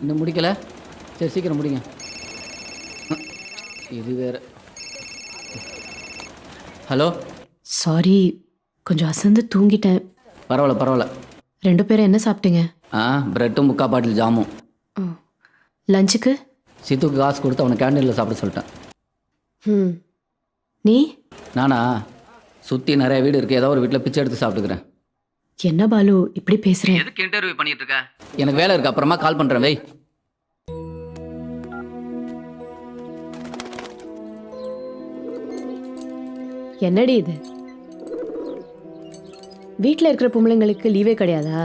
இன்னும் முடிக்கல? சரி சீக்கிரம் முடிங்க. இது வேற. ஹலோ. சாரி, கொஞ்சம் அசந்து தூங்கிட்டேன். பரவாயில்ல பரவாயில்ல. 2 பேரும் என்ன சாப்பிட்டீங்க? ப்ரெட்டும் 3/4 பாட்டில் ஜாமும். லஞ்சுக்கு? சித்துக்கு காசு கொடுத்து அவனை கேண்டீனில் சாப்பிட சொல்லிட்டேன். நீ? நானா சுற்றி நிறைய வீடு இருக்குது, ஏதோ ஒரு வீட்டில் பிச்சை எடுத்து சாப்பிட்டுக்கிறேன். என்ன பாலு இப்படி பேசுகிறேன்? எதுக்கு இன்டர்வியூ பண்ணிட்டு இருக்க? எனக்கு வேலை இருக்குது, அப்புறமா கால் பண்ணுறேன். வை. என்னடி இது? வீட்டில் இருக்கிற பொம்பளைங்களுக்கு லீவே கிடையாதா?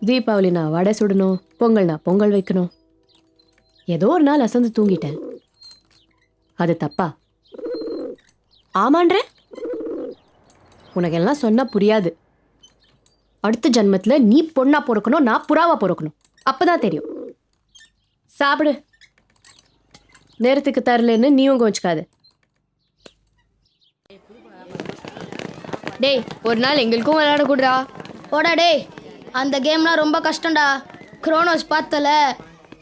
தீபாவளினா வடை சுடணும், பொங்கல்னா பொங்கல் வைக்கணும். ஏதோ ஒரு நாள் அசந்து தூங்கிட்டேன், அது தப்பா? ஆமான்ற உனக்கு எல்லாம் சொன்னா புரியாது. அடுத்த ஜன்மத்தில் நீ பொண்ணா பிறக்கணும், நான் புறாவா பிறக்கணும். அப்பதான் தெரியும். சாப்பிடு. நேரத்துக்கு தரலன்னு நீயும் கோச்சுக்காது. டேய், ஒரு நாள் எங்களுக்கும் விளையாட கூடுறா. போடா டேய், அந்த கேம்லாம் ரொம்ப கஷ்டம்டா. குரோனோஸ் பார்த்தல,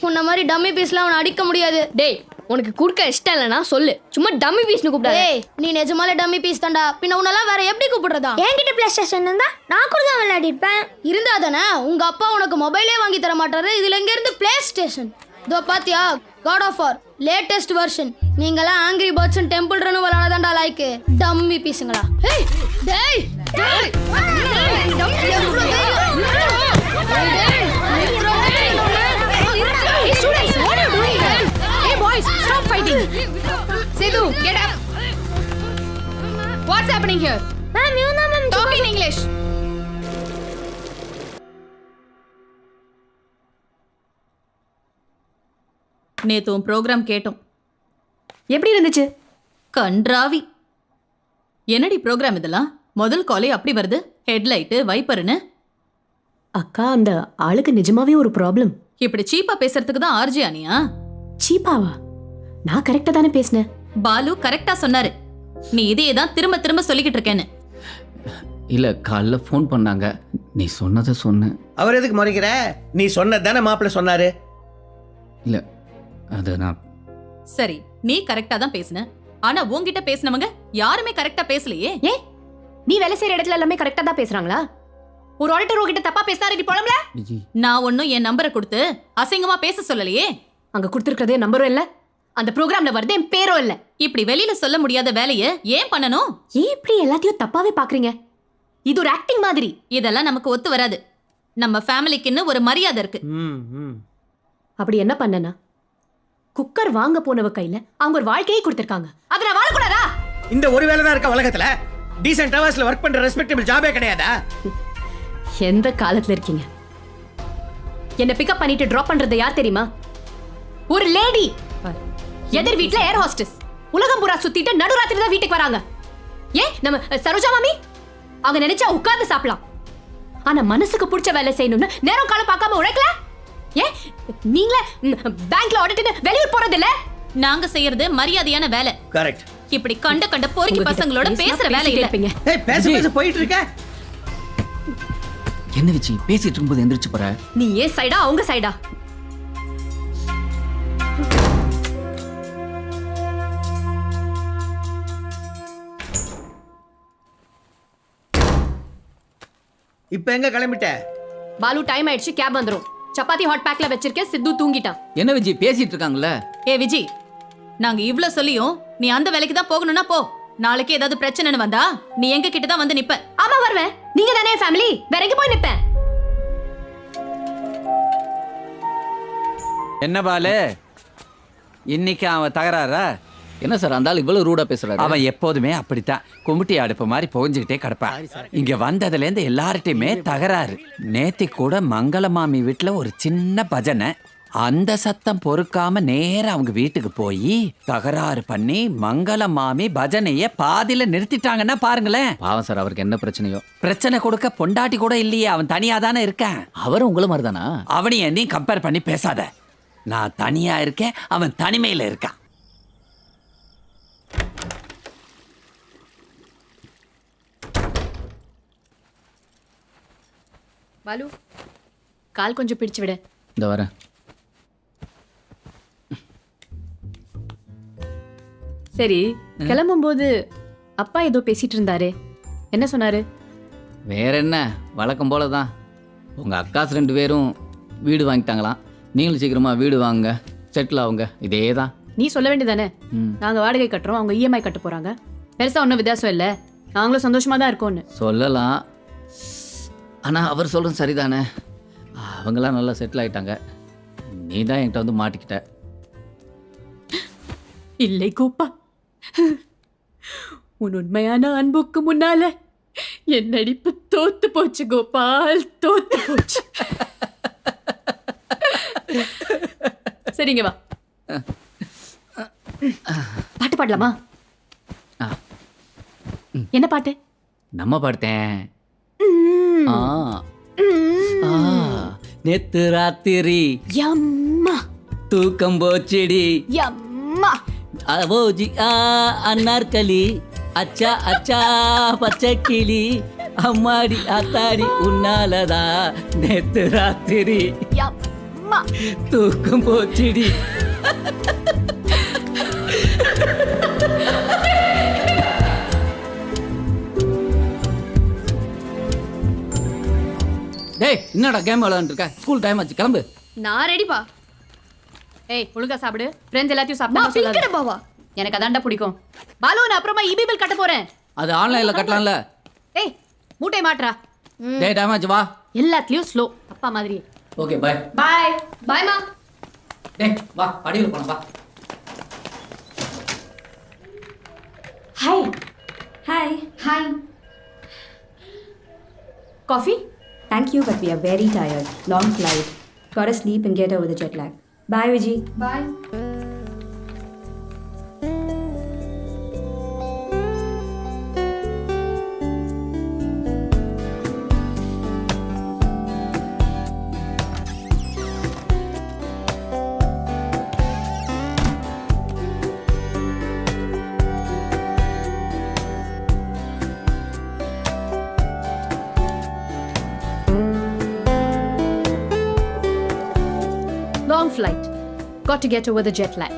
உன்ன மாதிரி டம்மி பீஸ்லாம் அவனை அடிக்க முடியாது. டேய், உனக்கு குடுக்க இஷ்டம் இல்லைனா சொல்லு, சும்மா டம்மி பீஸ்னு கூப்பிடாத. டேய், நீ நிஜமாலே டம்மி பீஸ் தான்டா. பின்ன உன்னெல்லாம் வேற எப்படி கூப்பிடுறதா? என்கிட்ட பிளே ஸ்டேஷன் இருந்தா நான் கூட தான் விளையாடிருப்பேன். இருந்தா தானே உங்க அப்பா உனக்கு மொபைலே வாங்கி தர மாட்டாரு. இதுல எங்க இருந்து பிளே ஸ்டேஷன்? இதோ பாத்தியா, God of War latest version. நீங்கலாம் Angry Birds and Temple Run விளையாடதான்டா லைக். டம்மி பீஸுங்களா? டேய் டேய் டேய், Stop fighting. Sidhu, get up. What's happening here? Ma'am, you know ma'am. Talk in English. நேத்து உன் ப்ரோக்ராம் கேட்டோம். எப்படி இருந்துச்சு? கன்றாவி. என்னடி ப்ரோக்ராம் இதெல்லாம்? முதல் காலே அப்படி வருது, ஹெட்லைட்டு வைப்பர்னு. அக்கா, அந்த ஆளுக்கு நிஜமாவே ஒரு ப்ராப்ளம். இப்படி சீப்பா பேசுறதுக்கு தான் ஆர்ஜி ஆனியா? சீப்பாவா? நான் கரெக்டா தானே பேசினேன். பாலு கரெக்டா சொன்னாரு. நீ இதையே தான் திரும்ப திரும்ப சொல்லிக்கிட்டு இருக்கேன்னு. இல்லை, காலைல ஃபோன் பண்ணாங்க, நீ சொன்னதை சொன்னேன். அவர் எதுக்கு முறைக்கிற? நீ சொன்னதானே மாப்பிள்ள சொன்னாரு. இல்லை, அது நான். சரி, நீ கரெக்டா தான் பேசுன. ஆனா உன்கிட்ட பேசினவங்க யாருமே கரெக்டா பேசலையே. ஏ, நீ வேலை செய்யற இடத்துல எல்லாமே கரெக்டா தான் பேசுறாங்களா? ஒரு ஆடிட்டர் உங்ககிட்ட தப்பா பேசினாரு, நீ புலம்பல? நான் ஒன்னும் என் நம்பரை கொடுத்து அசிங்கமா பேச சொல்லலையே. அங்க கொடுத்துருக்கிறதே நம்பரும் இல்ல, அந்த ப்ரோக்ராம்ல வருது என் பேரும் இல்ல. இப்படி வெளியில சொல்ல முடியாத வேலையை ஏன் பண்ணணும்? ஏன் இப்படி எல்லாத்தையும் தப்பாவே பாக்குறீங்க? இது ஒரு ஆக்டிங் மாதிரி. இதெல்லாம் நமக்கு ஒத்து வராது. நம்ம ஃபேமிலிக்குன்னு ஒரு மரியாதை இருக்கு. அப்படி என்ன பண்ணனா? குக்கர் வாங்க போனவ கையில அவங்க ஒரு வாழ்க்கையை கொடுத்திருக்காங்க, அத நான் வாழக்கூடாதா? இந்த ஒரு வேலை தான் இருக்க உலகத்துல. டீசன்ட் ஹவர்ஸ்ல ஒர்க் பண்ற ரெஸ்பெக்டபிள் ஜாபே கிடையாதா? எந்த காலத்துல இருக்கீங்க? என்ன பிக்கப் பண்ணிட்டு டிராப் பண்றது யார் தெரியுமா? ஒரு லேடி. எதிர் வீட்ல ஏர் ஹோஸ்டஸ். உலகம் பூரா சுத்திட்டு நடுராத்திரி தான் வீட்டுக்கு வராங்க. ஏன் நம்ம சரோஜா மாமி அவங்க நினைச்சா உட்கார்ந்து சாப்பிடலாம். ஆனா மனசுக்கு பிடிச்ச வேலை செய்யணும்னு நேரம் காலம் பார்க்காம உழைக்கல. ஏன் நீங்களே பேங்க்ல ஆடிட்டு வெளியூர் போறது இல்ல? நாங்க செய்யறது மரியாதையான வேலை. கரெக்ட். இப்படி கண்ட கண்ட பொறுக்கி பசங்களோட பேசுற வேலை இல்ல. ஏய், பேச பேச போயிட்டு இருக்க. என்ன வச்சு பேசிட்டு இருக்கும்போது எந்திரிச்சு போற? நீ ஏன் சைடா அவங்க சைடா? இப்ப எங்க கிளம்பிட்ட? பாலு, டைம் ஆயிடுச்சு, கேப் வந்துரும். சப்பாத்தி ஹாட் பேக்ல வச்சிருக்கேன், சித்து தூங்கிட்டான். என்ன விஜய் பேசிட்டு இருக்காங்கல்ல? ஏ விஜி, நாங்க இவ்ளோ சொல்லியும் நீ அந்த வேலைக்கு தான் போகணும்னா போ. நாளைக்கு ஏதாவது பிரச்சனைன்னு வந்தா நீ எங்க கிட்ட தான் வந்து நிப்ப. ஆமா வருவேன். நீங்க தானே ஃபேமிலி, வேற எங்க போய் நிப்பேன்? என்ன பாலு, இன்னைக்கு அவன் தகராறா? என்ன சார் அந்த ஆள் இவ்வளவு ரூடா பேசுறாரு? அவன் எப்போதுமே அப்படித்தான், கும்பிட்டி அடுப்பு மாதிரி புகஞ்சுக்கிட்டே கிடப்பான். இங்க வந்ததுல இருந்து எல்லார்ட்டையுமே தகராறு. நேத்தி கூட மங்களமாமி வீட்டுல ஒரு சின்ன பஜனை. அந்த சத்தம் பொறுக்காம நேரா அவங்க வீட்டுக்கு போய் தகராறு பண்ணி மங்களமாமி பஜனைய பாதியில நிறுத்திட்டாங்கன்னா பாருங்களேன். பாவம் சார், அவருக்கு என்ன பிரச்சனையோ? பிரச்சனை கொடுக்க பொண்டாட்டி கூட இல்லையே, அவன் தனியா தானே இருக்கான். அவரும் உங்களை மாதிரி தானா? அவனையும் என்னையும் கம்பேர் பண்ணி பேசாத. நான் தனியா இருக்கேன், அவன் தனிமையில இருக்கான். பாலு, கால் கொஞ்சம் பிடிச்சு விடு. இந்த வரேன். சரி, கிளம்பும்போது அப்பா ஏதோ பேசிட்டு இருந்தாரு. என்ன சொன்னாரு? வேற என்ன, வழக்கம் போல தான். உங்கள் அக்காஸ் 2 பேரும் வீடு வாங்கிட்டாங்களாம். நீங்களும் சீக்கிரமாக வீடு வாங்குங்க, செட்டில் ஆகுங்க. இதே தான். நீ சொல்ல வேண்டியதானே? ம். நாங்க வாடகை கட்டுறோம், அவங்க இஎம்ஐ கட்ட போறாங்க. பெருசா ஒன்றும் வித்தியாசம் இல்லை. நாங்களும் சந்தோஷமா தான் இருக்கோம்னு. சொல்லலாம், ஆனால் அவர் சொல்கிறது சரிதானே. அவங்களாம் நல்லா செட்டில் ஆகிட்டாங்க. நீ தான் என்கிட்ட வந்து மாட்டிக்கிட்ட. இல்லை கோப்பா, உன் உண்மையான அன்புக்கு முன்னால என் நடிப்பு தோத்து போச்சு கோபால், தோத்து போச்சு. சரிங்க வா, பாட்டு பாடலாமா? ஆ. என்ன பாட்டு? நம்ம படுத்தேன். நேத்து ராத்திரி யம்மா தூக்கம் போச்சிடி, யம்மா. ஓஜி அன்னார்களி, அச்சா அச்சா பச்சை கிளி, அம்மாடி ஆத்தாடி உன்னாலதா நேத்து ராத்திரி யம்மா. தூக்கம் போச்சிடி. டேய், என்னடா கேம் விளையாண்டு இருக்க? ஸ்கூல் டைம் ஆச்சு, கிளம்பு. நான் ரெடிப்பா. ஏய், ஒழுங்கா சாப்பிடு. ஃப்ரெண்ட்ஸ் எல்லாத்தையும் சாப்பிட்டா பாவா எனக்கு அதான்டா பிடிக்கும். பாலு, நான் அப்புறமா இபி பில் கட்ட போறேன். அது ஆன்லைன்ல கட்டலாம்ல. ஏய், மூட்டை மாட்றா. டேய், டைம் ஆச்சு, வா. எல்லாத்துலயும் ஸ்லோ, அப்பா மாதிரி. Okay, bye. பாய். பாய்மா. டேய், வா, படியில் போலாம், வா. Hi. Hi. Hi. Coffee? Thank you, but we are very tired. Long flight. Gotta sleep and get over the jet lag. Bye, Vijay. Bye. Long flight. Got to get over the jet lag.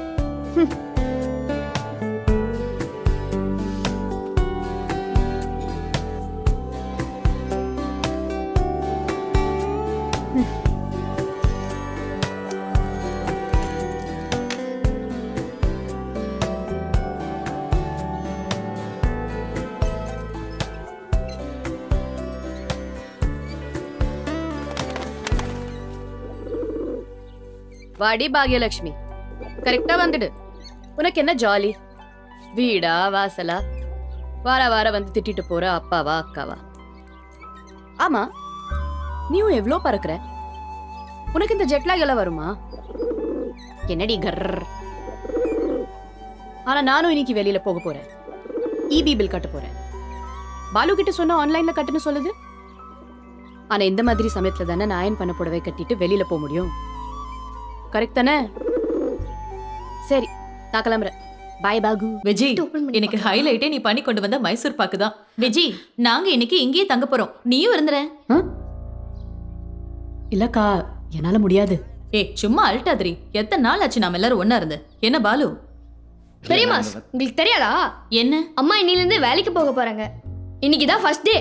வாடி பாக்யலட்சுமி, கரெக்டா வந்துடு. உனக்கு என்ன jolly? வீடா வாசலா, வார வாரம் வந்து திட்டிட்டு போற அப்பாவா அக்காவா? ஆமா, நீயும் எவ்வளோ பறக்குற. உனக்கு இந்த ஜெட்லாக் எல்லாம் வருமா? என்னடி கர். ஆனா நானும் இன்னைக்கு வெளியில போக போறேன். இபி பில் கட்ட போறேன். பாலு கிட்ட சொன்னா ஆன்லைன்ல கட்டுன்னு சொல்லுது. ஆனா இந்த மாதிரி சமயத்துல தானே நான் அயன் பண்ண புடவை கட்டிட்டு வெளியில போக முடியும். கரெக்ட் தானே? சரி, நான் கிளம்புறேன். பாய் பாகு. விஜய், இன்னைக்கு ஹைலைட்டே நீ பண்ணி கொண்டு வந்த மைசூர் பாக்கு தான். விஜய், நாங்க இன்னைக்கு இங்கேயே தங்க போறோம். நீயும் இருந்துற. இல்லக்கா, என்னால முடியாது. ஏய், சும்மா அல்டாதிரி. எத்தனை நாள் ஆச்சு நாம எல்லாரும் ஒண்ணா இருந்து? என்ன பாலு? பெரியமாஸ், உங்களுக்கு தெரியாதா? என்ன? அம்மா இன்னிலிருந்து வேலைக்கு போக போறாங்க. இன்னைக்கு தான் ஃபர்ஸ்ட் டே.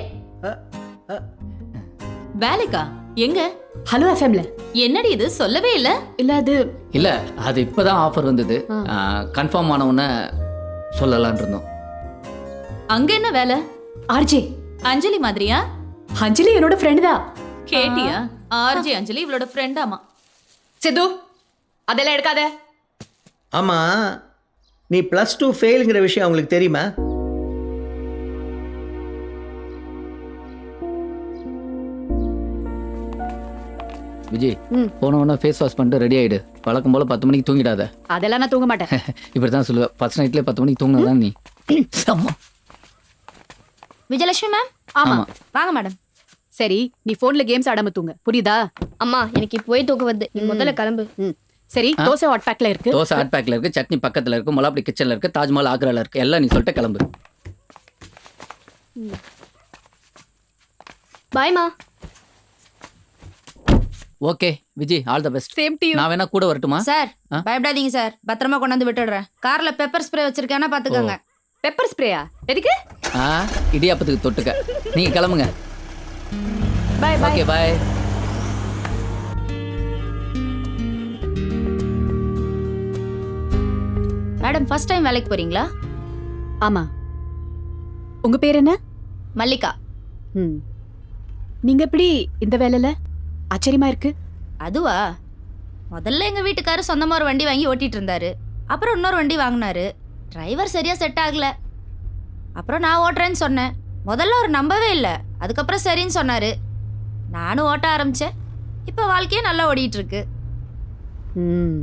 வேலைக்கா? எங்க? ஹலோ எஃப்எம்ல. என்னடி இது, சொல்லவே இல்ல? இல்ல அது இல்ல, அது இப்பதான் ஆஃபர் வந்தது. கன்ஃபார்ம் ஆன உடனே சொல்லலாம்னு இருந்தோம். அங்க என்ன வேலை? ஆர்ஜே அஞ்சலி மாதிரியா? அஞ்சலி என்னோட ஃப்ரெண்ட் தான். கேட்டியா? ஆர்ஜே அஞ்சலி இவளோட ஃப்ரெண்டாமா. சித்து, அதெல்லாம் எடுக்காத. ஆமா, நீ +2 ஃபெயிலுங்கிற விஷயம் அவங்களுக்கு தெரியுமா? விஜய், போன உடனே ஃபேஸ் வாஷ் பண்ணிட்டு ரெடி ஆயிடு. வழக்கம் போல 10 மணிக்கு தூங்கிடாத. அதெல்லாம் நான் தூங்க மாட்டேன். இப்படி தான் சொல்லுவேன். ஃபர்ஸ்ட் நைட்லேயே 10 மணிக்கு தூங்கினதான் நீ. அம்மா. விஜயலட்சுமி மேம். ஆமா, வாங்க மேடம். சரி, நீ போன்ல கேம்ஸ் ஆடாம தூங்க, புரியுதா? அம்மா, எனக்கு இப்போவே தூக்கம் வருது. நீ முதல்ல கிளம்பு. சரி, தோசை ஹாட் பேக்ல இருக்கு. தோசை ஹாட் பேக்ல இருக்கு, சட்னி பக்கத்துல இருக்கு, மொளாப்படி கிச்சன்ல இருக்கு, தாஜ்மஹால் ஆக்ரால இருக்கு. எல்லாம் நீ சொல்லிட்டு கிளம்பு. பாய்மா. Okay, Vijay all the best. Same to you. நான் வேணா கூட வரட்டுமா? சார் ஆ? பயப்படாதீங்க சார், பத்திரமா கொண்டாந்து விட்டுடுறேன். கார்ல பெப்பர் ஸ்ப்ரே வச்சிருக்கேன்னா பாத்துக்கோங்க. பெப்பர் ஸ்ப்ரேயா? எதுக்கு? இடியாப்பத்துக்கு தொட்டுக்க. நீங்க கிளம்புங்க. Bye bye. Okay bye. Madam first time வேலைக்கு போறீங்களா? ஆமா. உங்க பேர் என்ன? மல்லிகா. ம். நீங்க எப்படி இந்த வேலையில? ஆச்சரியமா இருக்கு. அதுவா, முதல்ல எங்க வீட்டுக்காரர் சொந்தமா ஒரு வண்டி வாங்கி ஓட்டிட்டு இருந்தாரு. அப்புறம் இன்னொரு வண்டி வாங்கினாரு. டிரைவர் சரியா செட் ஆகல. அப்புறம் நான் ஓட்டுறேன்னு சொன்னேன். முதல்ல அவர் நம்பவே இல்லை. அதுக்கப்புறம் சரின்னு சொன்னாரு. நானும் ஓட்ட ஆரம்பிச்சேன். இப்போ வாழ்க்கையே நல்லா ஓடிட்டு இருக்கு. ம்.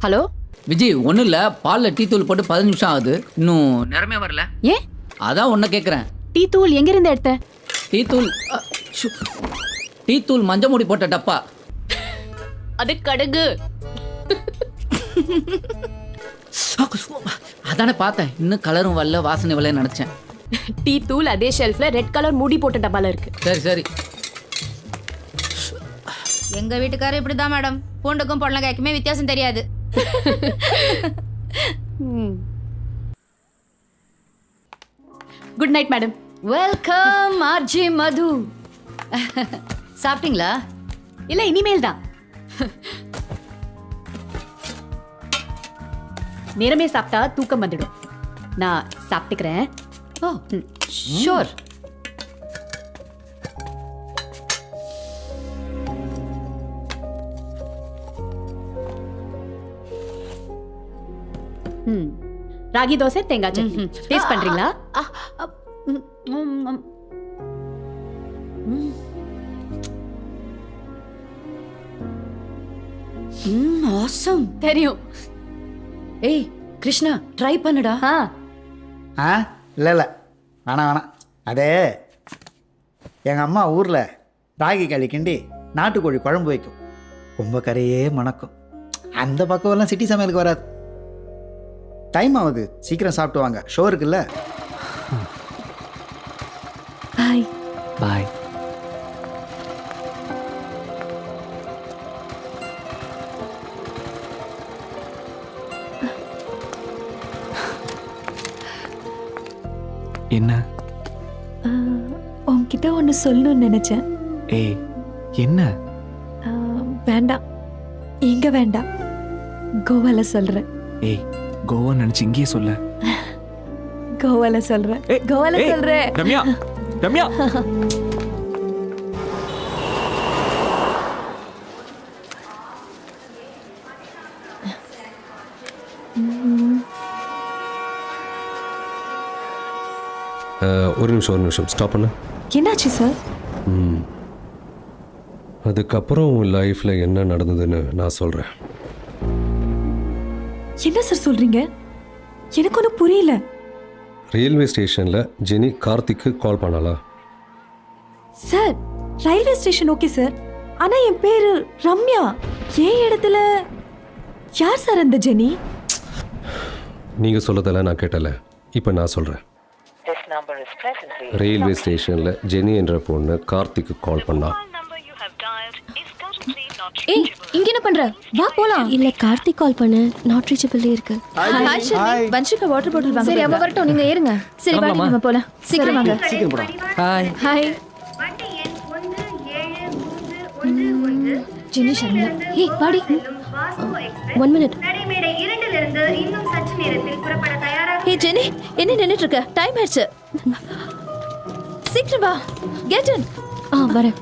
ஹலோ விஜய் ஒன்றும் இல்லை, பாலில் டீ தூள் போட்டு 10 நிமிஷம் ஆகுது, இன்னும் நேரமே வரல. ஏன்? அதான் உன்னை கேட்குறேன். டீ தூள் எங்க இருந்து எடுத்த? டீ தூள் டீ தூள் மஞ்சள் மூடி போட்ட டப்பா. அது கடுகு. அதானே பார்த்தேன், இன்னும் கலரும் வரல வாசனை வரல நினச்சேன். டீ தூள் அதே ஷெல்ஃப்ல ரெட் கலர் மூடி போட்ட டப்பால இருக்கு. சரி சரி. எங்க வீட்டுக்காரர் இப்படிதான் மேடம். பூண்டுக்கும் பொடலங்காய்க்குமே வித்தியாசம் தெரியாது. Good night madam. Welcome RG Madhu. சாப்பிட்டீங்களா? இல்ல இனிமேல் தான். நேரமே சாப்பிட்டா தூக்கம் வந்துடும். நான் சாப்பிட்டுக்கிறேன். ஓ ஷூர். ம். ராகி தோசை தேங்காய் சட்னி. டேஸ்ட் பண்றீங்களா? ஆசம். தெரியும். ஏய் கிருஷ்ணா, ட்ரை பண்ணுடா. இல்லை இல்லை, வேணாம் வேணாம். அதே எங்கள் அம்மா ஊரில் ராகி களி கிண்டி நாட்டுக்கோழி குழம்பு வைக்கும். ரொம்ப கரையே மணக்கும். அந்த பக்கமெல்லாம் சிட்டி சமையலுக்கு வராது. டைம் ஆகுது, சீக்கிரம் சாப்பிட்டு வாங்க, ஷோ இருக்குல்ல. பாய் பாய். என்ன? உன்கிட்ட ஒன்று சொல்லணும்னு நினைச்சேன். ஏய் என்ன? வேண்டாம், இங்க வேண்டாம், கோவால சொல்றேன். ஏய் கோவா நினைச்சு இங்கேயே சொல்ல. கோவால சொல்றேன். கோவால சொல்றேன். ரம்யா, ரம்யா. ஒரு நிமிஷம் ஸ்டாப் பண்ண. என்னாச்சு சார்? அதுக்கப்புறம் உன் லைஃப்பில் என்ன நடந்ததுன்னு நான் சொல்கிறேன். என்ன சார் சொல்றீங்க? எனக்கு ஒன்றும் புரியல. ரயில்வே ஸ்டேஷனில் ஜெனி கார்த்திக்கு கால் பண்ணாளா? Sir railway station okay sir, ஆனா என் பேரு ரம்யா. ஏன் இடத்துல யார் சார் அந்த ஜெனி? நீங்கள் சொல்லதெல்லாம் நான் கேட்டல, இப்போ நான் சொல்கிறேன். ரயில்வே ஸ்டேஷனில் ஜெனி என்ற பொண்ணு கார்த்திக்கு கால் பண்ணா. ஏய் இங்க என்ன பண்ற? வா போலாம். இல்ல கார்த்திக் கால் பண்ணு, நாட் ரீச்சபிள் இருக்கு. வன்ஷிகா வாட்டர் பாட்டில் வாங்க. சரி அவ வரட்டும், நீங்க ஏறுங்க. சரி வாங்க நம்ம போலாம். சீக்கிரம் வாங்க. சீக்கிரம் போடா. ஹாய். ஹாய். ஜெனி சர்மா. ஏய் வாடி. 1 மினிட். ஏய் ஜெனி, என்ன நின்னுட்டு இருக்க? டைம் ஆயிடுச்சு. சீக்கிரம் வா. Get in. வரேன்.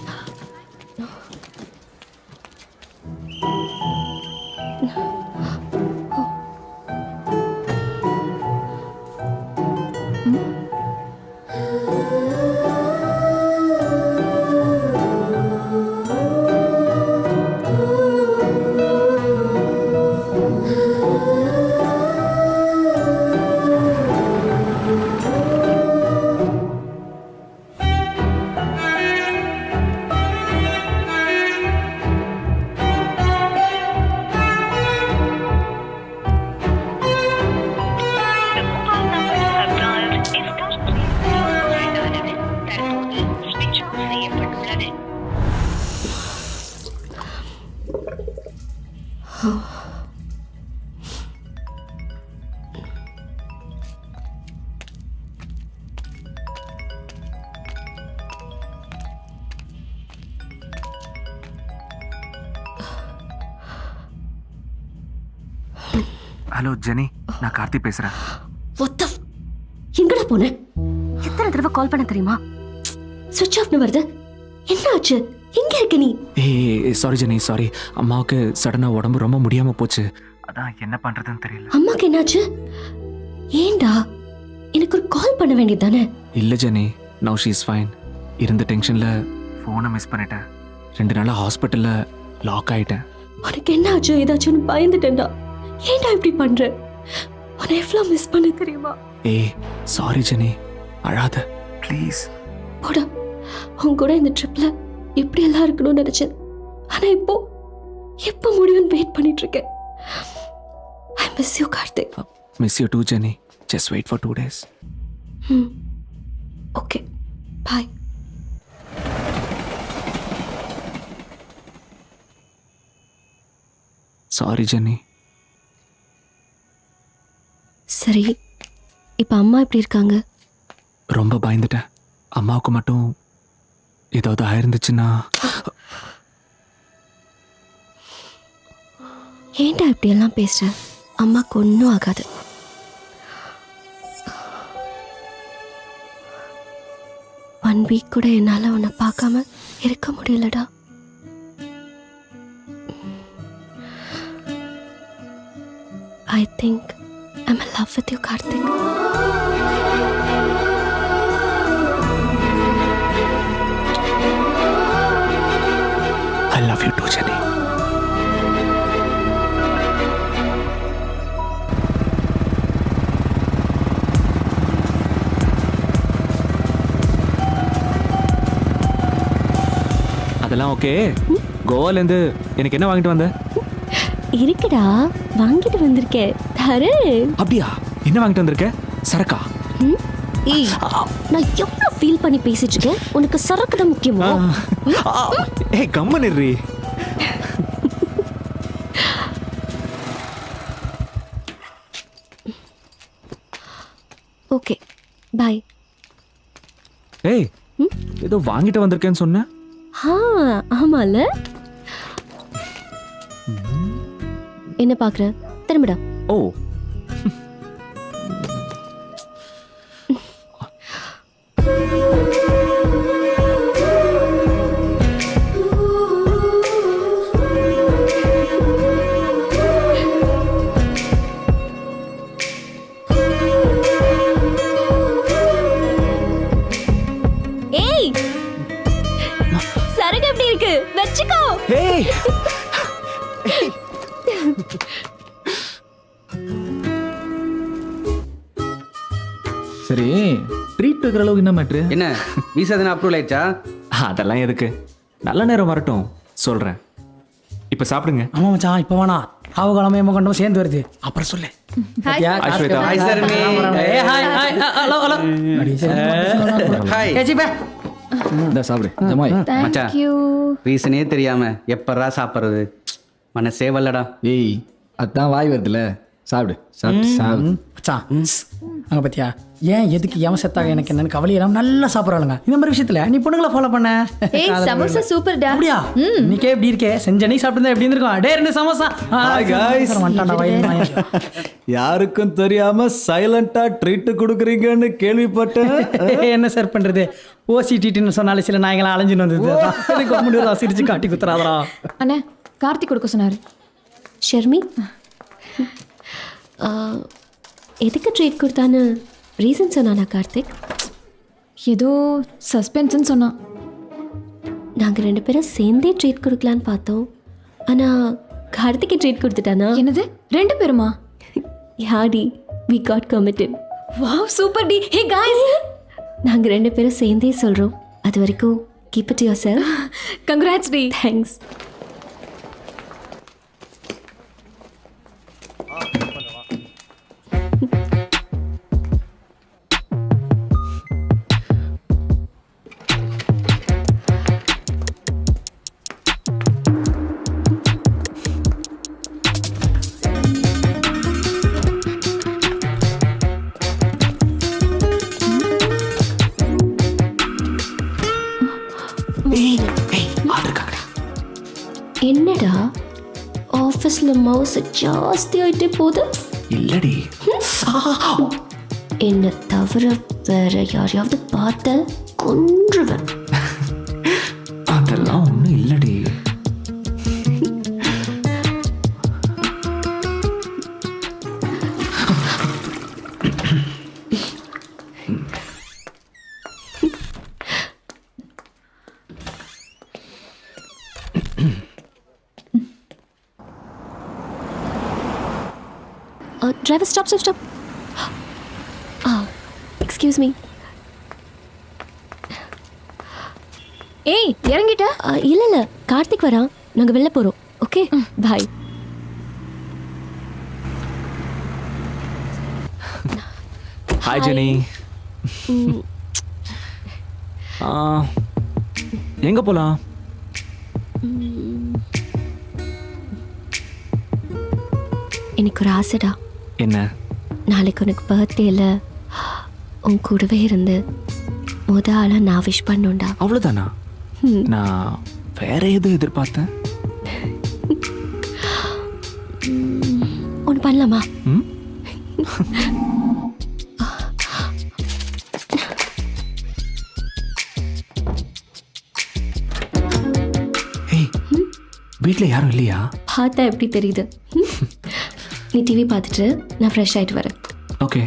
ஹலோ ஜெனி, நான் கார்த்தி பேசுறேன். எங்கடா போன? எத்தனை தடவை கால் பண்ண தெரியுமா? சுவிட்ச் ஆஃப்னு வருது. என்ன ஆச்சு? எங்க இருக்க நீ? ஏய் சாரி ஜெனி, சாரி. அம்மாவுக்கு சடனா உடம்பு ரொம்ப முடியாம போச்சு. அதான் என்ன பண்றதுன்னு தெரியல. அம்மாக்கு என்னாச்சு? ஏண்டா எனக்கு ஒரு கால் பண்ண வேண்டியதானே? இல்ல Jenny, now she is fine. இருந்த டென்ஷன்ல ஃபோனை மிஸ் பண்ணிட்டேன். 2 நாளா ஹாஸ்பிட்டல்ல லாக் ஆயிட்டேன். உனக்கு என்ன ஆச்சு? ஏதாச்சும் பயந்துட்டேன்டா. ஏண்டா இப்படி பண்ற? உன்னை எவ்வளவு மிஸ் பண்ண தெரியுமா? ஏய் சாரி ஜெனி, அழாத ப்ளீஸ். போடா, உன் கூட இந்த ட்ரிப்ல இப்படி எல்லாம் இருக்கணும்னு நினைச்சேன். ஆனா எப்போ முடியும்னு வெயிட் பண்ணிட்டு இருக்கேன். I miss you Karthik. Miss you too Jenny. Just wait for 2 days. Okay, bye. Sorry Jenny. சரி, இப்ப அம்மா எப்படி இருக்காங்க? ரொம்ப பயந்துட்டேன். அம்மாவுக்கு மட்டும் ஏதாவது ஆயிருந்துச்சுன்னா. ஏன்டா இப்படி எல்லாம் பேசுற? அம்மாக்கு ஒன்றும் ஆகாது. ஒன் வீக் கூட என்னால உன்னை பார்க்காம இருக்க முடியலடா. I think I'm in love with you, Karthik. I love you too, Jenny. அதெல்லாம் ஓகே. கோவாலேருந்து எனக்கு என்ன வாங்கிட்டு வந்த? இருக்குடா, வாங்கிட்டு வந்திருக்கேன். தரேன். அப்படியா? என்ன வாங்கிட்டு வந்திருக்க? சரக்கா? ஏய், நான் எவ்வளவு ஃபீல் பண்ணி பேசிட்டு இருக்கேன். உனக்கு சரக்கு தான் முக்கியமா? ஏய் கம்மன் இருறி. Okay, by. ஏய், ஏதோ வாங்கிட்டு வந்திருக்கேன்னு சொன்ன. ஆமால. என்ன பாக்குற? திரும்படா. ஓ, ஏய், சரக்கு எப்படி இருக்கு? வெச்சுக்கோ. ஏய் சரி, ட்ரீட் வைக்கிற அளவுக்கு என்ன மேட்ரு? என்ன விசா தானே அப்ரூவல் ஆயிடுச்சா? அதெல்லாம் எதுக்கு? நல்ல நேரம் வரட்டும் சொல்றேன். இப்ப சாப்பிடுங்க. ஆமா மச்சான், இப்போ வேணாம். காவகாலமே கண்டும் சேர்ந்து வருது. அப்புறம் சொல்லு. பாத்தியா? ஐஸ்வர்யா. Hi sir. ஏய், hi hi. Hello hello. Hi. ஏச்சி பே. இந்த சாப்பிடு ஜமாய். மச்சான், ரீசனே தெரியாம எப்பறா சாப்பிடுறது? மனசே வரலடா. ஏய், அதான் வாய் வருதுல, சாப்பிடு சாப்பிடு சாப்பிடு. மச்சான், அங்க பாத்தியா? ஏன் எதுக்கு எவன் செத்தாக எனக்கு என்னன்னு கவலையெல்லாம் நல்லா சாப்பிட்றாளுங்க. இந்த மாதிரி விஷயத்துல நீ பொண்ணுங்களை ஃபாலோ பண்ண. ஏய், சமோசா சூப்பர்டா. அப்படியா? இன்னைக்கே எப்படி இருக்கே? செஞ்ச நீ சாப்பிட்டு எப்படி இருந்திருக்கும்? டே 2 சமோசா. Hi guys. யாருக்கும் தெரியாம சைலண்டா ட்ரீட் கொடுக்குறீங்கன்னு கேள்விப்பட்டேன். என்ன சார் பண்றது? ஓசிடின்னு சொன்னாலே சில நாய்களாம் அலைஞ்சுன்னு வந்தது. முடிவு சிரிச்சு காட்டி குத்துறாதரா. அண்ணே, கார்த்திக் கொடுக்க சொன்னாரு. ஷர்மி, எதுக்கு ட்ரீட் கொடுத்தான்னு ரீசன் சொன்னானா கார்த்திக்? ஏதோ சஸ்பென்ஸ்ன்னு சொன்னான். நாங்கள் 2 பேரும் சேர்ந்தே ட்ரீட் கொடுக்கலான்னு பார்த்தோம். ஆனால் கார்த்திகை ட்ரீட் கொடுத்துட்டானா? என்னது, 2 பேருமா? யாடி, we got committed. Wow, super டி. ஹே गाइस, நாங்கள் 2 பேரும் சேர்ந்தே சொல்கிறோம். அது வரைக்கும் கீப் இட் yourself. கங்க்ராட்ஸ் டி. தேங்க்ஸ். என்னடா ஆஃபீஸில் மவுஸ் ஜாஸ்தி ஆகிட்டே போகுது. இல்லடி. என்னை தவிர வேற யாரையாவது பார்த்த கொன்றுவேன். அதெல்லாம் ஒன்றும் இல்லடி. Driver, stop. Excuse me. ஏய் இறங்கிட்ட? இல்ல கார்த்திக் வரான், நாங்க வெளில போறோம். Okay bye. Hi Jenny. எங்க போலாம்? எனக்கு ஒரு ஆசைடா. என்ன? நாளைக்கு உனக்கு பர்த்டேல உன் கூடவே இருந்து ஆளா நான் விஷ் பண்ணுண்டா. அவ்வளோதானா? நான் வேற எதுவும் எதிர்பார்த்தேன். ஒன்று பண்ணலாமா? ஏய், வீட்டில் யாரும் இல்லையா? பார்த்தா எப்படி தெரியுது? நீ டிவி பார்த்துட்டு நான் ஃப்ரெஷ் ஆகிட்டு வரேன். ஓகே.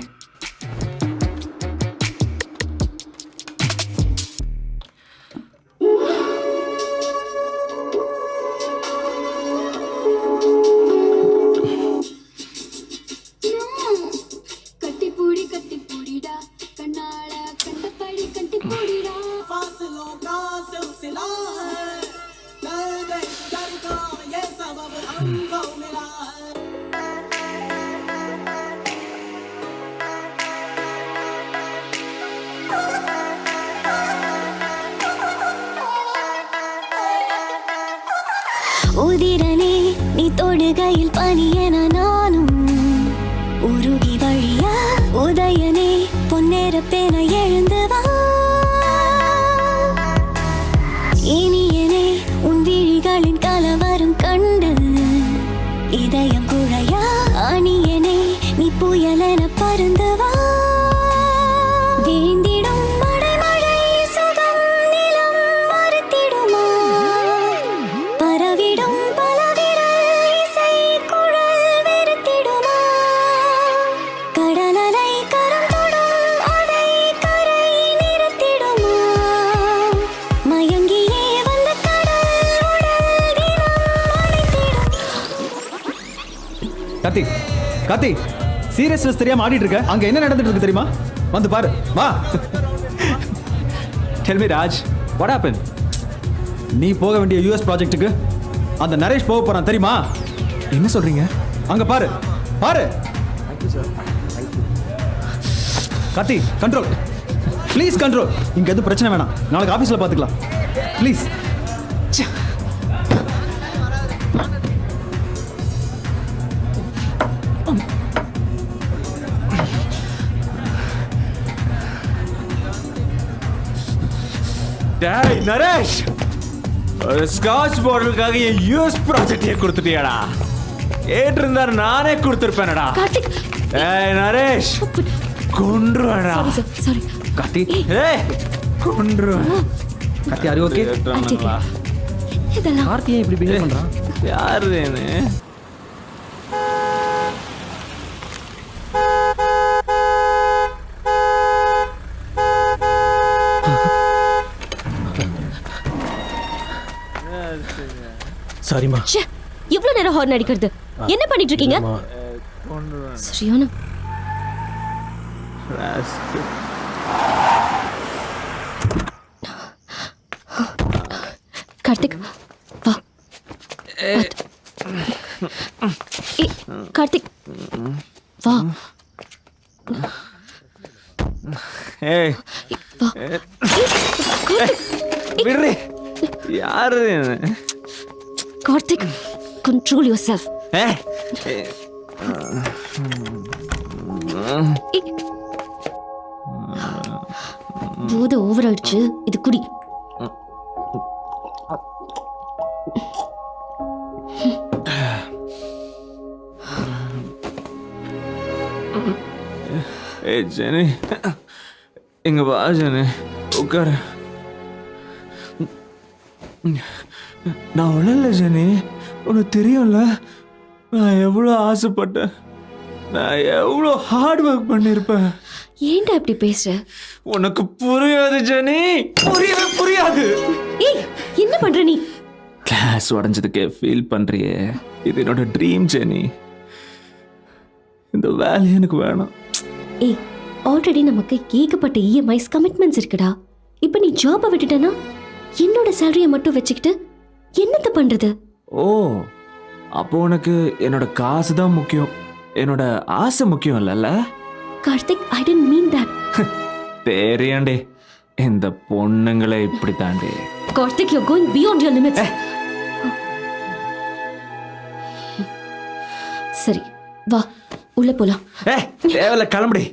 உதிரனே நீ தொடுகையில் பனியன நானும் உருகி வழியா உதயனே பொன்னேற பேன எழுந்து வா. இனியனே உன் விழிகளின் கலவரம் கண்டு இதயம் குழையா அணியனே நீ புயலென பருந்து வா. வேந்திடும் மழை சுகம் நிலம் மறுத்திடுமா. பரவிடும் பலவிரல் இசை குழல் வெறுத்திடுமா. கடலலை கரம் தொடும் அதை கரை நிறுத்திடுமா. மயங்கியே வந்த கடல் உடல் தினம் அணைத்திடும். கார்த்திக் சீரியஸ்னஸ் தெரியாம ஆடிட்டு இருக்க. அங்க என்ன நடந்துட்டு இருக்கு தெரியுமா? வந்து பாரு வா. Tell me Raj, what happened? நீ போக வேண்டிய யூஎஸ் ப்ராஜெக்ட்டுக்கு அந்த நரேஷ் போக போறான் தெரியுமா? என்ன சொல்றீங்க? அங்க பாரு. Karthi control please, control. இங்க எதுவும் பிரச்சனை வேணாம், நாளைக்கு ஆஃபீஸில் பார்த்துக்கலாம் ப்ளீஸ். டேய் நரேஷ், ஒரு ஸ்காட்ச் பாட்டிலுக்காக என் யூஎஸ் ப்ராஜெக்டையே கொடுத்துட்டியாடா? ஏற்றிருந்தார் நானே கொடுத்துருப்பேனடா. கார்த்திக், ஏய் நரேஷ், கொன்றுவேடா. சாரி. கார்த்தி ஏய் கொன்றுவேன். Karthi are you okay? இதெல்லாம் கார்த்தி ஏன் இப்படி பிஹேவ் பண்றான்? யாரு இது? சாரிமா. இவ்வளவு நேரம் ஹார்ன் அடிக்கிறது என்ன பண்ணிட்டு இருக்கீங்க? சரியான கார்த்திக் வா. கார்த்திக் வா. ஏய் வா. விடுறே. யாரு இது? Karthik control yourself. ஏய் போதை ஓவர் ஆயிடுச்சு, இது குடி. ஜெனி இங்க வா ஜெனி, உட்காரு. நான் ஒன்றும் இல்லை ஜெனி, உனக்கு தெரியும்ல நான் எவ்வளோ ஆசைப்பட்டேன், நான் எவ்வளோ ஹார்ட் ஒர்க் பண்ணியிருப்பேன். ஏன்டா இப்படி பேசுற? உனக்கு புரியாது ஜெனி, புரியாது. ஏய், என்ன பண்ற நீ? கிளாஸ் உடஞ்சதுக்கே ஃபீல் பண்றியே, இது என்னோட ட்ரீம் ஜெனி. இந்த வேலை எனக்கு வேணாம். ஏய், ஆல்ரெடி நமக்கு ஏகப்பட்ட இஎம்ஐஸ் கமிட்மெண்ட்ஸ் இருக்குடா. இப்போ நீ ஜாபை விட்டுட்டேன்னா என்னோட சேலரியை மட்டும் வச்சுக்கிட்டு என்னத்த பண்றது? ஓ, அப்போ உனக்கு என்னோட காசு தான் முக்கியம், என்னோட ஆசை முக்கியம் இல்லைல்ல? Karthik, I didn't mean that. தெரியாண்டே, இந்த பொண்ணுங்களை இப்படி தாண்டே. Karthik, you are going beyond your limits. சரி, வா உள்ள போலாம். தேவையில்ல, கிளம்புடி.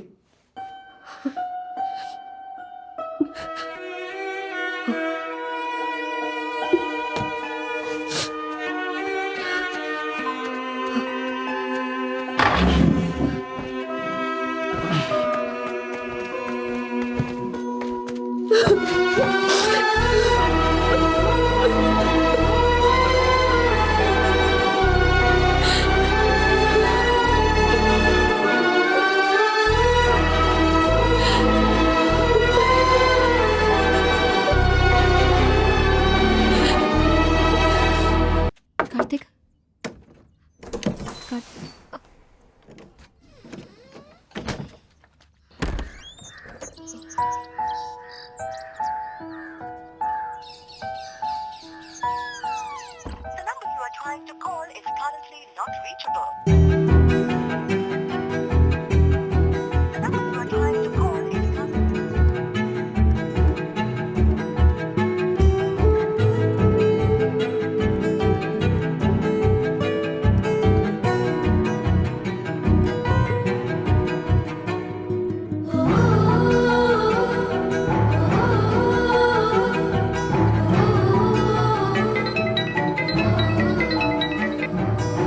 கார்த்திக்,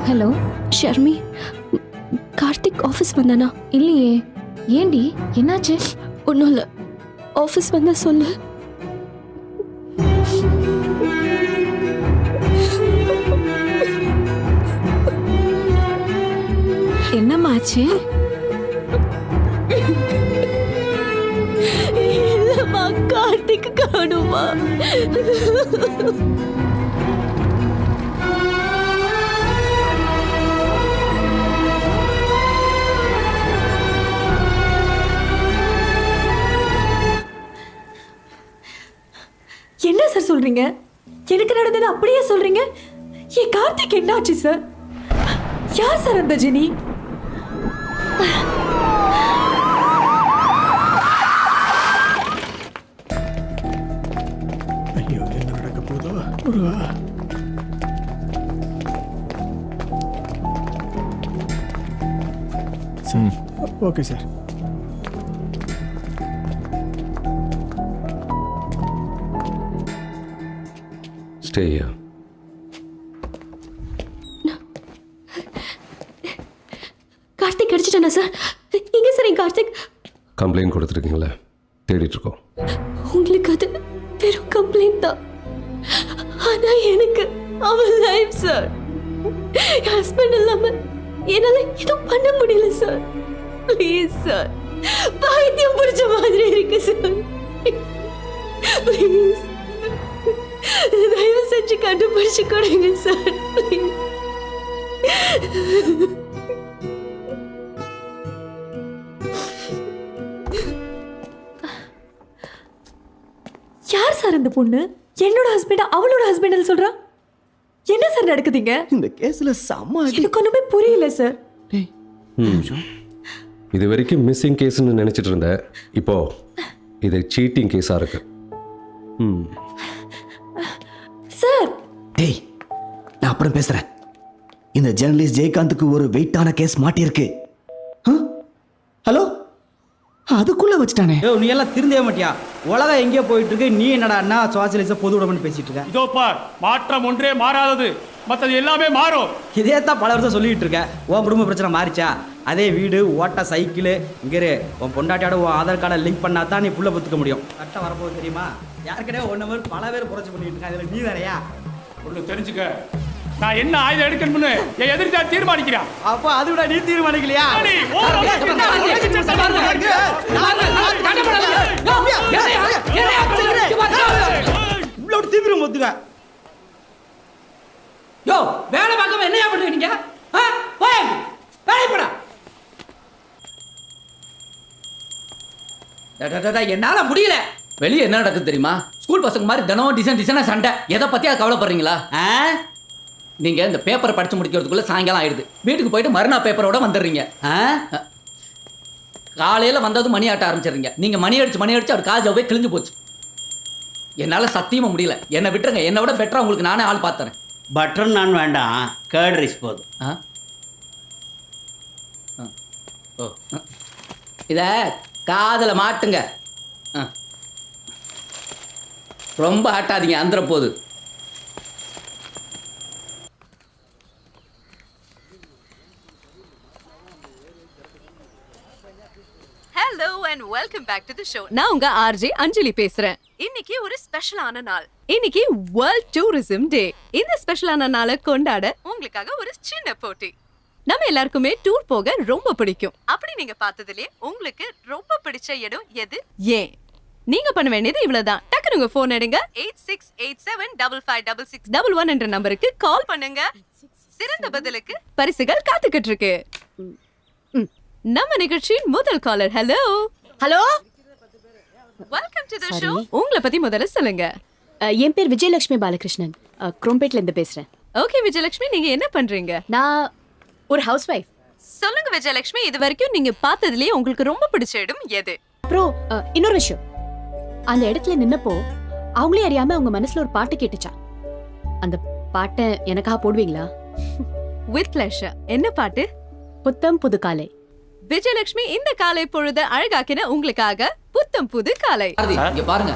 ஹலோ ஷர்மி, கார்த்திக் ஆஃபீஸ் வந்தானா? இல்லையே, ஏண்டி என்னாச்சு? ஒன்றும் இல்லை, ஆஃபீஸ் வந்தா சொல்லு. என்னம்மாச்சு? இல்லம்மா, கார்த்திக் காணுமா? என்ன சார் சொல்றீங்க? எனக்கு நடந்தது அப்படியே சொல்றீங்க? ஏன் கார்த்திக் என்ன ஆச்சு சார்? யார் சார் அந்த ஜெனி? ஐயோ, என்ன நடக்க போதோ? Okay sir. Stay here. Karthik அடிச்சிட்டானா சார்? எங்க சார் என் கார்த்திக்? கம்ப்ளைண்ட் கொடுத்துருக்கீங்களே, தேடிட்டு இருக்கோம். உங்களுக்கு அது வெறும் கம்ப்ளைண்ட் தான், ஆனா எனக்கு அவன் லைஃப் சார். ஹஸ்பண்ட் இல்லாம என்னால எதுவும் பண்ண முடியல சார். ப்ளீஸ் சார், பைத்தியம் பிடிச்ச மாதிரி இருக்கு சார். ப்ளீஸ் தயவு செஞ்சு கண்டுபிடிச்சு கொடுங்க சார், ப்ளீஸ். யார் சார் அந்த பொண்ணு? என்னோட ஹஸ்பண்ட் அவளோட ஹஸ்பண்ட் சொல்றா? என்ன சார் நடக்குதுங்க? இந்த கேஸ்ல செம்ம எனக்கு ஒண்ணுமே புரியல சார். இது வரைக்கும் மிஸ்ஸிங் கேஸ்ன்னு நினச்சிட்டு இருந்தேன், இப்போ இது சீட்டிங் கேஸாக இருக்கு. சார், டேய், நான் அப்புறம் பேசுறேன். இந்த ஜெர்னலிஸ்ட் ஜெயகாந்துக்கு ஒரு வெயிட்டான கேஸ் மாட்டியிருக்கு. ஹலோ, அதுக்குள்ள வச்சுட்டானே. நீ எல்லாம் திருந்தவே மாட்டியா? உலகம் எங்கேயோ போயிட்டு இருக்கு, நீ என்னடா சோசியலிச பொது உடம்புன்னு பேசிட்டு இருக்க? இதோ பார், மாற்றம் ஒன்றே மாறாதது. மற்றது எல்லாமே மாறும். இதே தான் பல வருஷம் சொல்லிட்டு இருக்கேன். உன் குடும்ப பிரச்சனை மாறிச்சா? அதே வீடு, ஓட்ட சைக்கிள், இங்கே உன் பொண்டாட்டியோட உன் ஆதார் கார்டை லிங்க் பண்ணா தான் நீ புள்ள பத்துக்க முடியும். கரெக்டாக வரப்போகுது தெரியுமா? யாருக்கிட்டே ஒன்று மாதிரி பல பேர் புரட்சி பண்ணிட்டு இருக்காங்க. இதில் நீ வேறையா? ஒன்று தெரிஞ்சுக்க, நான் என்ன ஆயுதம் எடுக்கணும்னு என் எதிர்த்தா தீர்மானிக்கிறான். அப்போ அது விட நீ தீர்மானிக்கலையா? இவ்வளோ தீவிரம் ஒத்துக்க. யோ, வேலை பார்க்காம என்னையா பண்றீங்க? என்னால முடியல. வெளியே என்ன நடக்குது தெரியுமா? ஸ்கூல் பசங்க மாதிரி தினம் டிசைனா சண்டை. எதை பத்தியா கவலைப்படுறீங்களா? நீங்க இந்த பேப்பரை படிச்சு முடிக்கிறதுக்குள்ள சாயங்காலம் ஆயிடுது. வீட்டுக்கு போயிட்டு மறுநாள் பேப்பரோட வந்துடுறீங்க. காலையில வந்ததும் மணி ஆட்ட ஆரம்பிச்சிடுறீங்க. நீங்க மணி அடிச்சு அவர் காஜாவே கிழிஞ்சு போச்சு. என்னால சத்தியமா முடியல. என்னை விட்டுருங்க. என்னை விட பெட்டரா உங்களுக்கு நானே ஆள் பார்த்துறேன். பட்டர் நான் வேண்டாம், கேர்ட் ரைஸ் போதும். இத காதல மாட்டுங்க. ரொம்ப ஆட்டாதீங்க, அந்தர போது. Hello and welcome back to the show. நான் உங்க ஆர்ஜே அஞ்சலி பேசுறேன். இன்னைக்கு ஒரு ஸ்பெஷலான நாள். இன்னைக்கு வேர்ல்ட் டூரிசம் டே. இந்த ஸ்பெஷலான நாளை கொண்டாட உங்களுக்காக ஒரு சின்ன போட்டி. நம்ம எல்லாருக்குமே டூர் போக ரொம்ப பிடிக்கும். அப்படி நீங்க பார்த்ததுலயே உங்களுக்கு ரொம்ப பிடிச்ச இடம் எது? ஏன் நீங்க பண்ண வேண்டியது இவ்வளவுதான். டக்குனு உங்க போன் எடுங்க. 8687556611 என்ற நம்பருக்கு கால் பண்ணுங்க. சிறந்த பதிலுக்கு பரிசுகள் காத்துக்கிட்டு இருக்கு. நம்ம நிகழ்ச்சியின் முதல் caller. Hello hello, welcome to the show. உங்களை பத்தி முதல்ல சொல்லுங்க. என் பேர் விஜயலட்சுமி பாலகிருஷ்ணன், குரோம்பேட்ல இருந்து பேசுறேன். ஓகே விஜயலட்சுமி, நீங்க என்ன பண்றீங்க? நான் ஒரு ஹவுஸ் ஒய்ஃப். சொல்லுங்க விஜயலட்சுமி, இது வரைக்கும் நீங்க பார்த்ததுலயே உங்களுக்கு ரொம்ப பிடிச்ச இடம் எது? அப்புறம் இன்னொரு விஷயம், அந்த இடத்துல நின்னப்போ அவங்களே அறியாம உங்க மனசுல ஒரு பாட்டு கேட்டுச்சா. அந்த பாட்டை எனக்காக போடுவீங்களா? With pleasure. என்ன பாட்டு? புத்தம் புது காலை. விஜயலட்சுமி, இந்த காலை பொழுது அழகாக்கின உங்களுக்காக புத்தம் புது காலை. இங்க பாருங்க,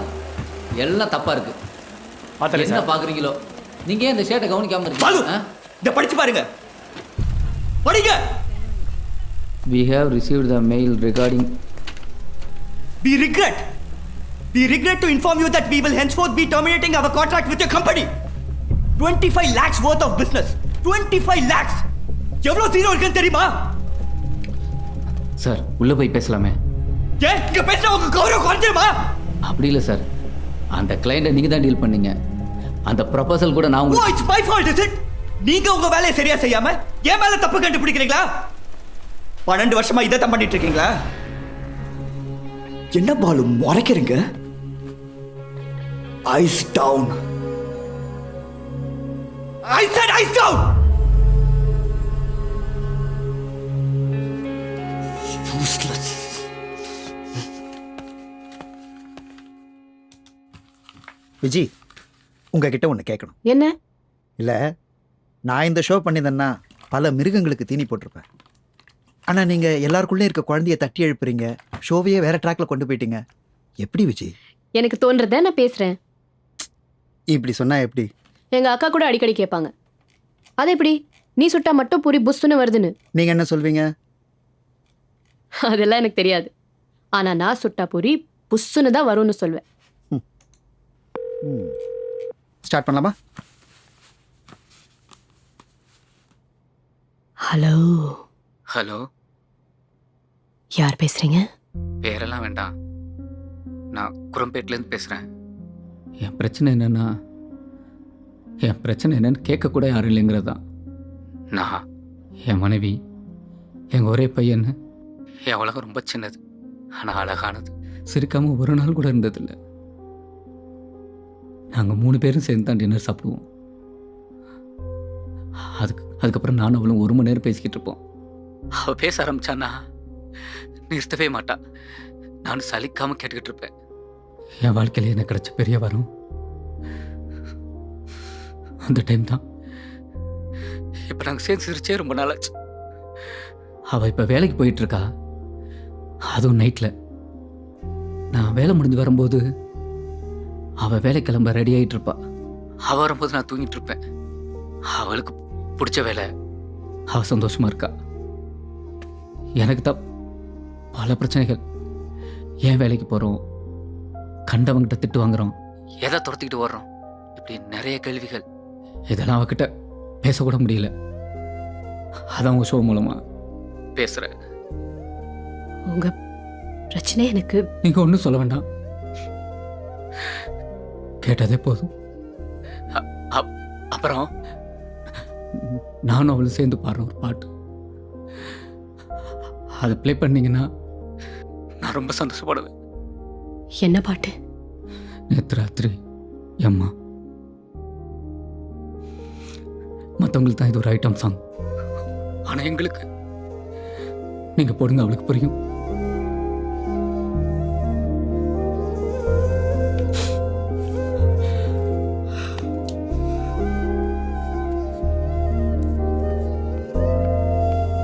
எல்லாம் தப்பா இருக்கு. என்ன பாக்குறீங்களோ? நீங்க ஏன் இந்த ஷேட்டை கவனிக்காம இருக்கீங்க? இத படிச்சு பாருங்க, படிங்க. We have received the mail regarding. We regret to inform you that we will henceforth be terminating our contract with your company. 25 lakhs worth of business. 25 lakhs. எவ்வளவு ஜீரோ இருக்குன்னு தெரியுமா? சார், உள்ள போய் பேசலாமே? ஏன் இங்க பேசினா உங்க கௌரவம் குறைஞ்சிருமா? அப்படி இல்லை சார், அந்த கிளையண்ட்டை நீங்க தான் டீல் பண்ணீங்க. அந்த ப்ரொபோசல் கூட நான் உங்களுக்கு. It's my fault, is it? நீங்க உங்க வேலையை சரியா செய்யாம என் மேல தப்பு கண்டுபிடிக்கிறீங்களா? 12 வருஷமா இதை தான் பண்ணிட்டு இருக்கீங்களா? என்ன பாலு முறைக்கிறீங்க? Ice down. I said ice down. Useless. Viji, உங்ககிட்ட ஒன்று கேட்கணும். என்ன? இல்லை, நான் இந்த ஷோ பண்ணியிருந்தேன்னா பல மிருகங்களுக்கு தீனி போட்டிருப்பேன். ஆனால் நீங்கள் எல்லாருக்குள்ளே இருக்க குழந்தைய தட்டி எழுப்புறீங்க, ஷோவையே வேற ட்ராக்ல கொண்டு போயிட்டீங்க. எப்படி விஜய்? எனக்கு தோன்றத நான் பேசுறேன். இப்படி சொன்னா எப்படி? எங்க அக்கா கூட அடிக்கடி கேட்பாங்க, அது எப்படி நீ சுட்டா மட்டும் பூரி புஸ்துன்னு வருதுன்னு. நீங்கள் என்ன சொல்வீங்க? அதெல்லாம் எனக்கு தெரியாது. ஆனா நான் சுட்டா பூரி புஸ்ஸுன்னு தான் வரும்னு சொல்வேன். ஸ்டார்ட் பண்ணலாமா? ஹலோ. ஹலோ, யார் பேசுறீங்க? பேரெல்லாம் வேண்டாம். நான் குரம்பேட்லேருந்து பேசுகிறேன். என் பிரச்சனை என்னன்னு கேட்கக்கூட யாரும் இல்லைங்கிறது தான். நான், என் மனைவி, எங்கள் ஒரே பையன். என் உலகம் ரொம்ப சின்னது, ஆனால் அழகானது. சிரிக்காமல் ஒரு நாள் கூட இருந்ததில்லை. நாங்கள் 3 பேரும் சேர்ந்து தான் டின்னர் சாப்பிடுவோம். அதுக்கப்புறம் நானும் அவளும் 1 மணி நேரம் பேசிக்கிட்டு இருப்போம். அவள் பேச ஆரம்பிச்சான்னா நிறுத்தவே மாட்டா. நானும் சலிக்காமல் கேட்டுக்கிட்டு இருப்பேன். என் வாழ்க்கையில் எனக்கு கிடைச்ச பெரிய வரம் அந்த டைம் தான். இப்போ நாங்கள் சேர்ந்து சிரிச்சே ரொம்ப நாளாச்சு. அவள் இப்போ வேலைக்கு போயிட்டுருக்கா, அதுவும் நைட்டில். நான் வேலை முடிஞ்சு வரும்போது அவள் வேலை கிளம்ப ரெடி ஆகிட்டு இருப்பா. அவள் வரும்போது நான் தூங்கிட்டு இருப்பேன். அவளுக்கு பிடிச்ச வேலை, அவள் சந்தோஷமாக இருக்கா. எனக்கு தான் பல பிரச்சனைகள். ஏன் வேலைக்கு போகிறோம், கண்டவங்கிட்ட திட்டு வாங்குறோம், எதை துரத்திக்கிட்டு வர்றோம், இப்படி நிறைய கேள்விகள். இதெல்லாம் அவகிட்ட பேசக்கூட முடியல. அதான் உங்கள் ஷோ மூலமாக பேசுகிறேன். உங்க பிரச்சனை எனக்கு நீங்கள் ஒன்றும் சொல்ல வேண்டாம், கேட்டதே போதும். அப்புறம் நானும் அவளும் சேர்ந்து பாடுற ஒரு பாட்டு, அதை ப்ளே பண்ணீங்கன்னா நான் ரொம்ப சந்தோஷப்படுவேன். என்ன பாட்டு? நேற்று ராத்திரி அம்மா. மற்றவங்களுக்கு தான் இது ஒரு ஐட்டம் சாங், ஆனால் எங்களுக்கு நீங்கள் போடுங்க, அவளுக்கு புரியும்.